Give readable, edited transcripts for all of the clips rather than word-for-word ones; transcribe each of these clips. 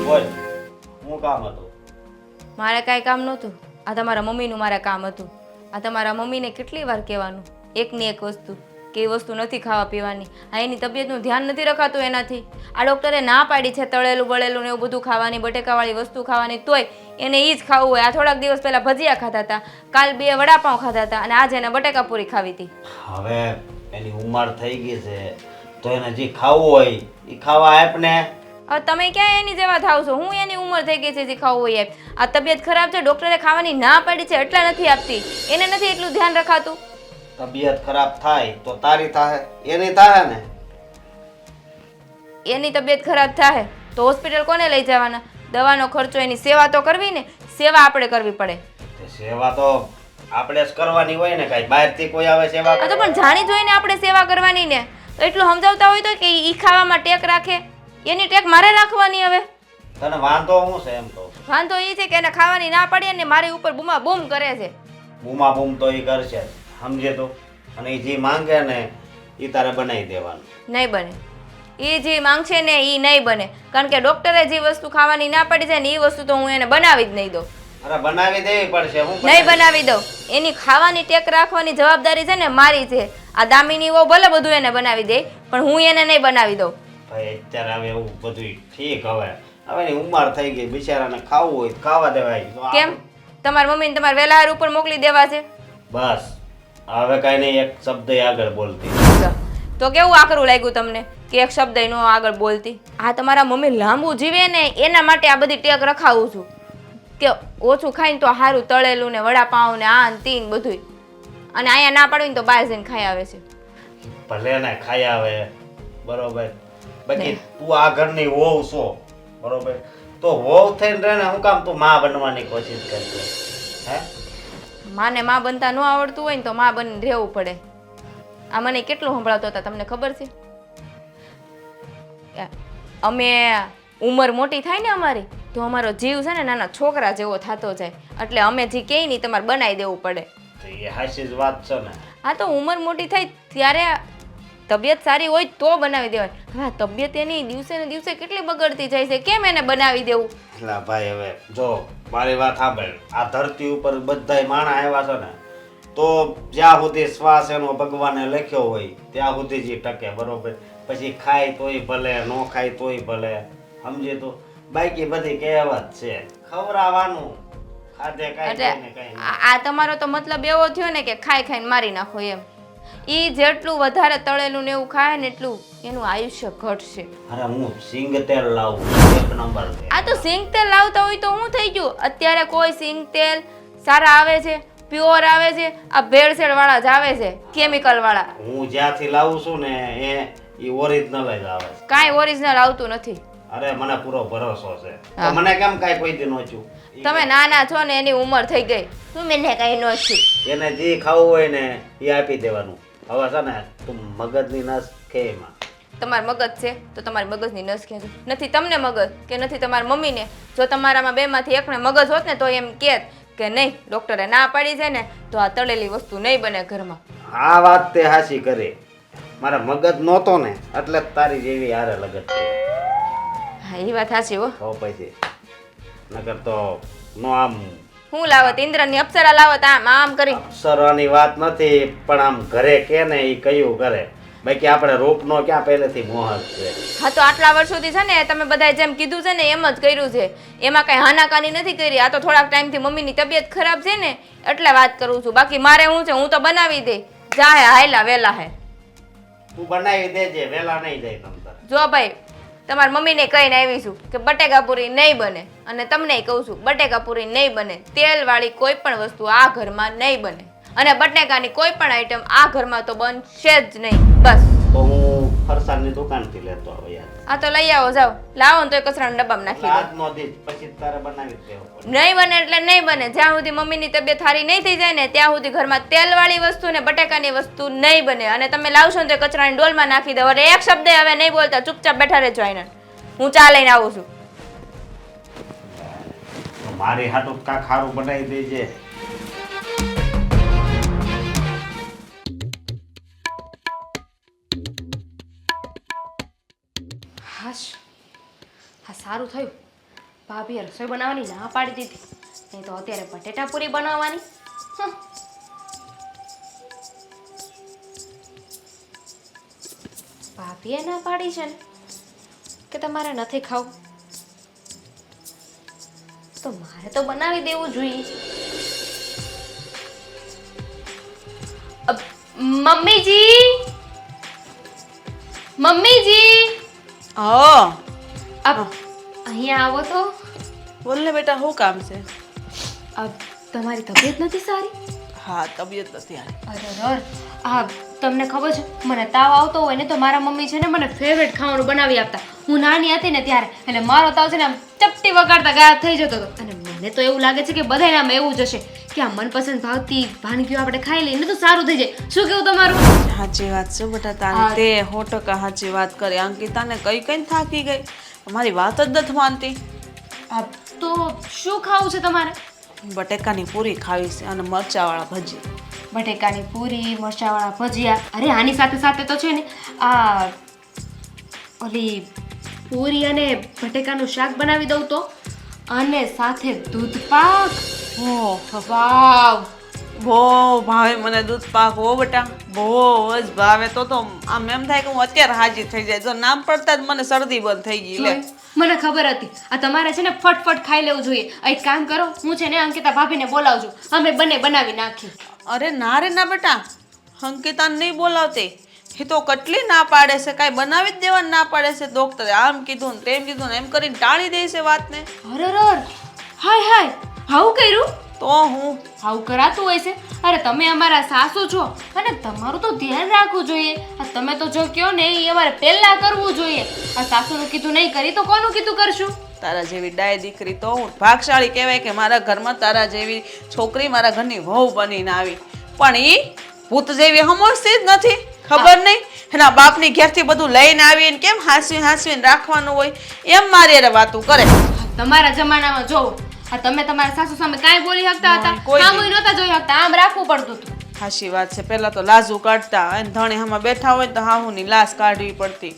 બોલ હું કામ હતું? મારે કાંઈ કામ નહોતું. આ તમારા મમ્મીનું મારે કામ હતું. આ તમારા મમ્મીને કેટલી વાર કહેવાનું એકની એક વસ્તુ કે એ વસ્તુ નથી ખાવા પીવાની. આ એની તબિયતનું ધ્યાન નથી રખાતું એનાથી. આ ડૉક્ટરે ના પાડી છે તળેલું બળેલું ને એવું બધું ખાવાની, બટેકાવાળી વસ્તુ ખાવાની, તોય એને એ જ ખાવું હોય. આ થોડાક દિવસ પહેલાં ભજીયા ખાતા હતા, કાલ 2 વડાપાઉં ખાતા હતા અને આજે એને બટેકા પૂરી ખાવી હતી. હવે એની ઉંમર થઈ ગઈ છે તો એને જે ખાવું હોય એ ખાવા આપને. હવે તમે ક્યાં એની જેવા થાવ છો? હું એની ઉંમર થઈ ગઈ છે જે ખાવું હોય એમ. આ તબિયત ખરાબ છે, ડૉક્ટરે ખાવાની ના પાડી છે એટલા નથી આપતી. એને નથી એટલું ધ્યાન રખાતું. તબિયત ખરાબ થાય તો તારી થાય, એની થાય ને. એની તબિયત ખરાબ થાય તો હોસ્પિટલ કોને લઈ જવાના? દવાનો ખર્ચો, એની સેવા તો કરવી ને. સેવા આપણે કરવી પડે. તે સેવા તો આપણે જ કરવાની હોય ને, કાંઈ બહારથી કોઈ આવે સેવા આ તો પણ જાણી જોઈને આપણે સેવા કરવાની ને. તો એટલું સમજાવતા હોય તો કે ઈ ખાવામાં ટેક રાખે, એની ટેક મારે રાખવાની. હવે તને વાંધો શું છે એમ કહું? વાંધો એ છે કે એને ખાવાની ના પાડી અને મારી ઉપર બૂમા બૂમ કરે છે. બૂમા બૂમ તો એ કરશે, સમજે તો. અને એ જે માંગે ને એ તારે બનાવી દેવાનું. નહીં બને. એ જે માંગશે ને એ નહીં બને. કારણ કે ડૉક્ટરે જે વસ્તુ ખાવાની ના પાડી છે ને એ વસ્તુ તો હું એને બનાવી જ નહીં દઉં. અરે બનાવી દેવી પડશે. હું નહીં બનાવી દઉં. એની ખાવાની ટેક રાખવાની જવાબદારી છે ને મારી છે. આ દામિની વહુ ભલે બધું એને બનાવી દે પણ હું એને નહીં બનાવી દઉં. ભાઈ અત્યારે હવે એવું બધું ઠીક. હવે એની ઉંમર થઈ ગઈ, બિચારાને ખાવું હોય તો ખાવા દેવાય. તો કેમ તમારા મમ્મીને તમારે વેલાહાર ઉપર મોકલી દેવા છે? બસ હવે કાંઈ નહીં, એક શબ્દ આગળ બોલતી. તો કેવું આકરું લાગ્યું તમને કે એક શબ્દ નો આગળ બોલતી? આ તમારા મમ્મી લાંબુ જીવે ને એના માટે આ બધી ટેક રખાવું છું કે ઓછું ખાઈને તો સારું તળેલું ને વડાપાઉં ને આ ને તીન બધું. અને અહીંયા ના પાડવી ને તો બહાર જઈને ખાઈ આવે છે. ભલે ને ખાઈ આવે, બરોબર. બાકી તું આ ઘરની વહુ છો, બરોબર. તો વહુ થઈને રહે ને, હું કામ તું માં બનવાની કોશિશ કરતો? હે? માને માં બનતા ન આવડતું હોય ને તો માં બનીને રહેવું પડે. આ મને કેટલું સંભળાવતો હતા તમને ખબર છે? અમે ઉંમર મોટી થાય ને અમારી તો અમારો જીવ છે ને નાના છોકરા જેવો થતો જાય. એટલે અમે જે કહે ને તમારે બનાવી દેવું પડે. એ હાચી જ વાત છે ને. હા તો ઉંમર મોટી થાય ત્યારે તબિયત સારી હોય તો બનાવી દેવાય. હા તબિયત એની દિવસે ને દિવસે કેટલી બગડતી જાય છે, કેમ એને બનાવી દેવું? એટલે ભાઈ હવે જો મારી વાત સાંભળ. આ ધરતી ઉપર બધાય માણસ આવ્યા છે ને તો જ્યાં સુધી શ્વાસ એનો ભગવાને લખ્યો હોય ત્યાં સુધી જ ટકે, બરોબર. પછી ખાય તોય ભલે, ન ખાય તોય ભલે, સમજે તો. બાકી બધી કહેવત છે, ખવડાવવાનું, ખાધે કાંઈ ને કાંઈ. આ તમારો તો મતલબ એવો થયો ને કે ખાઈ ખાઈને મારી નાખો એમ. ઈ જેટલું વધારે તળેલું ને એવું ખાય ને એટલું એનું આયુષ્ય ઘટશે. અરે હું સિંગ તેલ લાવું, એક નંબર છે. આ તો સિંગ તેલ લાવતા હોય તો હું થઈ ગયું? અત્યારે કોઈ સિંગ તેલ સારા આવે છે, પ્યોર આવે છે? આ ભેળસેળ વાળા જ આવે છે, કેમિકલ વાળા. હું જ્યાંથી લાવું છું ને એ ઓરિજિનલ જ આવે છે. કાંઈ ઓરિજિનલ આવતું નથી. અરે મને પૂરો ભરોસો છે. તો મને કેમ કાંઈ કોઈ દી નોચ્યું? તમે નાના છો ને એની ઉંમર થઈ ગઈ, તું મને કઈ ન છું. એને જે ખાવું હોય ને એ આપી દેવાનું. હવે છે ને તું મગજની નસ કે એમાં. તમાર મગજ છે તો તમારી મગજની નસ ખેંચો. નથી તમને મગજ કે નથી તમારી મમ્મીને. જો તમારામાં બેમાંથી એકને મગજ હોત ને તો એમ કહેત કે નહીં ડૉક્ટરે ના પાડી છે ને તો આ તળેલી વસ્તુ નહીં બને ઘરમાં. આ વાત તે હાચી કરી. મારા મગજ નહોતો ને એટલે તારી જેવી હારે લગત છે. હા એ વાત સાચી હો. તો પછી નકર તો નો આમ હું લાવત ઇન્દ્રની અપ્સરા લાવત આમ આમ કરી. અપ્સરાની વાત નથી પણ આમ ઘરે કે ને એ કયું કરે. બાકી આપણે રૂપનો ક્યાં પહેલેથી મોહ છે. હા તો આટલા વર્ષોથી છે ને તમે બધાએ જેમ કીધું છે ને એમ જ કર્યું છે. એમાં કઈ હાનાકાની નથી કરી. આ તો થોડાક ટાઈમથી મમ્મીની તબિયત ખરાબ છે ને એટલે વાત કરું છું. બાકી મારે શું છે, હું તો બનાવી દે. જાહે હાયલા વેલા હે. તું બનાવી દેજે, વેલા નહીં જાય તમતાર. જો ભાઈ તમારી મમ્મીને કહીને આવી છું કે બટેકા પૂરી નહીં બને અને તમને કહું છું બટેકા પૂરી નહીં બને. તેલવાળી કોઈ પણ વસ્તુ આ ઘરમાં નહીં બને અને બટેકાની કોઈ પણ આઈટમ આ ઘરમાં તો બનશે જ નહીં. બસ. તો હું ફરસાણની દુકાનથી લેતો આવું યાર. આ તો લઈ આવો, જાઓ. લાવો ને તો કચરાના ડબ્બામાં નાખી દો. આજનો દી પછી તારે બનાવી જ દેવો પડે. નહીં બને એટલે નહીં બને. જ્યાં સુધી મમ્મીની તબિયત સારી નહીં થઈ જાય ને ત્યાં સુધી ઘરમાં તેલવાળી વસ્તુ ને બટેકાની વસ્તુ નહીં બને. અને તમે લાવશો ને તો કચરાની ડોલમાં નાખી દો. અને એક શબ્દ હવે નહીં બોલતા, ચૂપચાપ બેઠા રહેજો આઈને. હું ચા લઈને આવું છું. મારી હાટું કાંક ખારું બનાવી દેજે. હાશ, હા સારું થયું ભાભીએ રસોઈ બનાવવાની ના પાડી દીધી, નહીં તો અત્યારે બટેટા પૂરી બનાવવાની. હં. ભાભીએ ના પાડી છે ને કે તમારે નથી ખાવું, તો મારે તો બનાવી દેવું જોઈએ. મમ્મીજી, મમ્મીજી, હા અહીંયા આવો તો. બોલ ને બેટા, શું કામ છે? તમારી તબિયત નથી સારી? હા, તબિયત નથી સારી. અરે તમને ખબર છે, મને તાવ આવતો હોય ને તો મારા મમ્મી છે ને મને ફેવરેટ ખાવાનું બનાવી આપતા. હું નાની હતી ને ત્યારે, એટલે મારો તાવ છે ને આમ ચપટી વગાડતા ગાયબ થઈ જતો હતો. અને મને તો એવું લાગે છે કે બધાય આમ એવું જ હશે કે આ મનપસંદ ભાવતી વાનગીઓ આપણે ખાઈ લઈએ ને તો સારું થઈ જાય. શું કેવું તમારું? સાચી વાત છે બેટા તારી, તે 100% સાચી વાત કરી. અંકિતાને કઈ કઈ થાકી ગઈ, મારી વાત જ નથી માનતી. તો શું ખાવું છે તમારે? બટેકાની પૂરી ખાવી છે અને મરચાવાળા ભજી. બટેકાની પૂરી, મરચાવાળા ભજીયા. અરે આની સાથે સાથે તો છે ને આ ઓલી પૂરી અને બટેકાનું શાક બનાવી દઉં તો, અને સાથે દૂધ પાક. ઓહ, વાવ, બહુ ભાવે મને દૂધ પાક. હો બેટા, બહુ જ ભાવે. તો આમ એમ થાય કે હું અત્યારે હાજી થઈ જાય. જો નામ પડતા જ મને શરદી બંધ થઈ ગઈ. લે, મને ખબર હતી આ તમારે છે ને ફટફટ ખાઈ લેવું જોઈએ. એક કામ કરો, હું છે ને અંકિતા ભાભીને બોલાવજો, અમે બંને બનાવી નાખી. અરે ના રે ના બેટા, અંકિતાને નહીં બોલાવતી. એ તો કેટલી ના પાડે છે, કાંઈ બનાવી જ દેવાની ના પાડે છે. ડોક્ટરે આમ કીધું ને તેમ કીધું ને એમ કરીને ટાળી દે છે વાતને. અરે હાય હાય, આવું કર્યું? તો હું આવું કરાતું હોય છે? અરે તમે અમારા સાસુ છો અને તમારું તો ધ્યાન રાખવું જોઈએ. આ તમે તો જો કયો ને એ અમારે પહેલા કરવું જોઈએ. આ સાસુનું કીધું નહીં કરી તો કોનું કીધું કરશું? તારા જેવી ડાય દીકરી તો હું ભાગશાળી કહેવાય કે મારા ઘરમાં તારા જેવી છોકરી મારા ઘરની વહુ બનીને આવી. પણ ઈ ભૂત જેવી સમજતી જ નથી. ખબર નહીં એના બાપની ઘેરથી બધું લઈને આવીને કેમ હાંસવીને રાખવાનું હોય એમ મારી અરે વાતું કરે. તમારા જમાનામાં જોવો, આ તમે તમારા સાસુ સામે કાંઈ બોલી શકતા હતા? કોઈ આમ નહોતા જોઈ શકતા, આમ રાખવું પડતું હતું. હાચી વાત છે. પહેલા તો લાજુ કાઢતા અને ધણી હામાં બેઠા હોય તો હાહુની લાશ કાઢવી પડતી,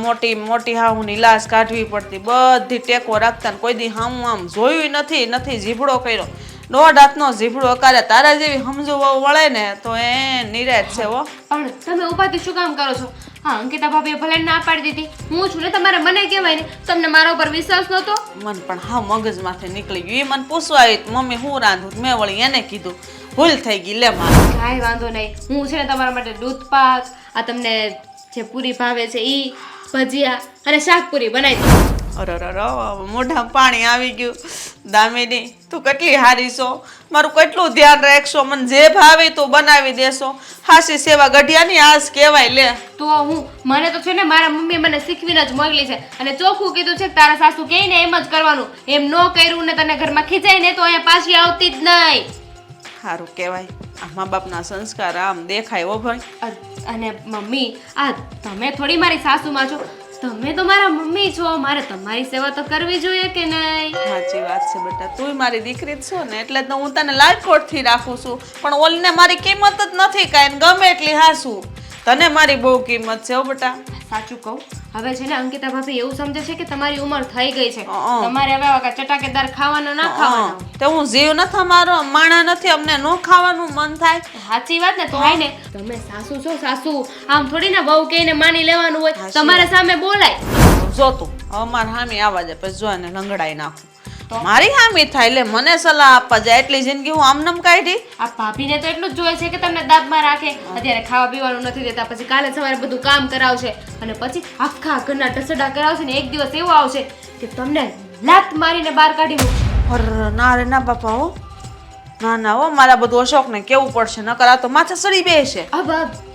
મોટી મોટી હાહુની લાશ કાઢવી પડતી, બધી ટેકો રાખતા ને કોઈ દી હામું આમ જોયું નથી જીભડો કર્યો. 1.5 હાથનો જીભડો કરે. તારા જેવી સમજુ વહુ વળે ને તો એ નિરાશ છે. હો, પણ તમે ઉપાધિ શું કામ કરો છો? હા, અંકિતા ભાભીએ ભલે ના પાડી દીધી, હું છું ને તમારે મને કહેવાય ને. તમને મારા ઉપર વિશ્વાસ નહોતો? મન પણ હા મગજમાંથી નીકળી ગયું. એ મને પૂછવા આવી મમ્મી હું રાંધું, મેં વળી એને કીધું. ભૂલ થઈ ગઈ. લે મારે કાંઈ વાંધો નહીં, હું છે ને તમારા માટે દૂધ પાક, આ તમને જે પૂરી ભાવે છે ઈ, ભજીયા અને શાકપુરી બનાવી દઉં. અરે મોઢામાં પાણી આવી ગયું. દામિની, તું કેટલી હારી છો, મારું કેટલું ધ્યાન રાખશો, મને જે ભાવે તું બનાવી દેશો. હાસી સેવા ગઢિયાની આસ કહેવાય. લે, તો મને તો છે ને મારા મમ્મી મને શીખવીને જ મોકલી છે, અને ચોખ્ખું કીધું છે કે તારા સાસુ કહે ને એમ જ કરવાનું. એમ ન કર્યું ને તને ઘરમાં ખીચાય ને તો અહીંયા પાછી આવતી જ નહીં. સારું કહેવાય. આ મા બાપના સંસ્કાર આમ દેખાય. હો ભાઈ. અને મમ્મી, આ તમે થોડી મારી સાસુમાં છો, તમે તો મારા મમ્મી છો. મારે તમારી સેવા તો કરવી જોઈએ કે નહીં? સાચી વાત છે બેટા, તું મારી દીકરી જ છો ને, એટલે તો હું તને લાડકોટથી રાખું છું. પણ ઓલીને મારી કિંમત જ નથી કાંઈ, ગમે એટલી હાસું. તને મારી બહુ કિંમત છે. હો બેટા, સાચું કહું, હવે છે ને અંકિતા ભાભી એવું સમજે છે કે તમારી ઉંમર થઈ ગઈ છે, તમારે હવે આવા ચટાકેદાર ખાવાનું ના ખાવાનું. તો હું જીવ નથી, મારો માણા નથી, અમને નો ખાવાનું મન થાય. સાચી વાત ને, થાય ને. તમે સાસુ છો, સાસુ આમ થોડી ને બહુ કહીને માની લેવાનું હોય. તમારા સામે બોલાય. જો તું અમાર હામી આવા જાય પછી જો એને લંગડાઈ નાખું. મારી હામી થાય એટલે મને સલાહ આપવા જાય. એટલી જિંદગી હું આમનમ કાઢી. આ ભાભીને તો એટલું જ જોઈએ છે કે તમને દાબમાં રાખે. અત્યારે ખાવા પીવાનું નથી દેતા, પછી કાલે સવારે બધું કામ કરાવશે, અને પછી આખા ઘરના ઢસડા કરાવશે ને એક દિવસ એવો આવશે કે તમને લાત મારીને બહાર કાઢી મૂકશે. ના રે ના બાપા. હો ના હો, મારા બધું અશોકને કેવું પડશે, નકર આ તો માથે સડી બેસે. અબ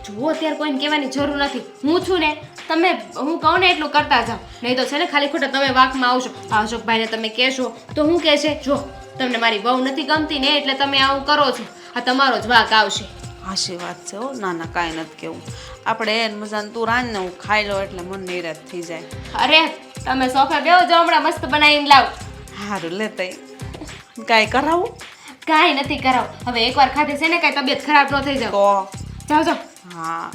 જુઓ, અત્યારે કોઈને કહેવાની જરૂર નથી. હું છું ને, તમે હું કહું ને એટલું કરતા જાઓ, નહીં તો છે ને ખાલી ખોટા તમે વાકમાં આવશો. આ અશોકભાઈને તમે કહેશો તો હું કહેશે, જો તમને મારી બહુ નથી ગમતી ને એટલે તમે આવું કરો છો, આ તમારો જ વાક આવશે. હાચી વાત છે. હો ના કાંઈ નથી કેવું. આપણે એને મજાને તું રાંધ ને હું ખાઈ લો એટલે મન નિરાશ થઈ જાય. અરે તમે સોફે બેહો, જો હમણાં મસ્ત બનાવીને લાવ. સારું લે, તઈ કાંઈ કરાવું? કાંઈ નથી કરાવ. હવે એકવાર ખાધી છે ને કાંઈ તબિયત ખરાબ ન થઈ જાય. તો જાઓ જાઓ. હા.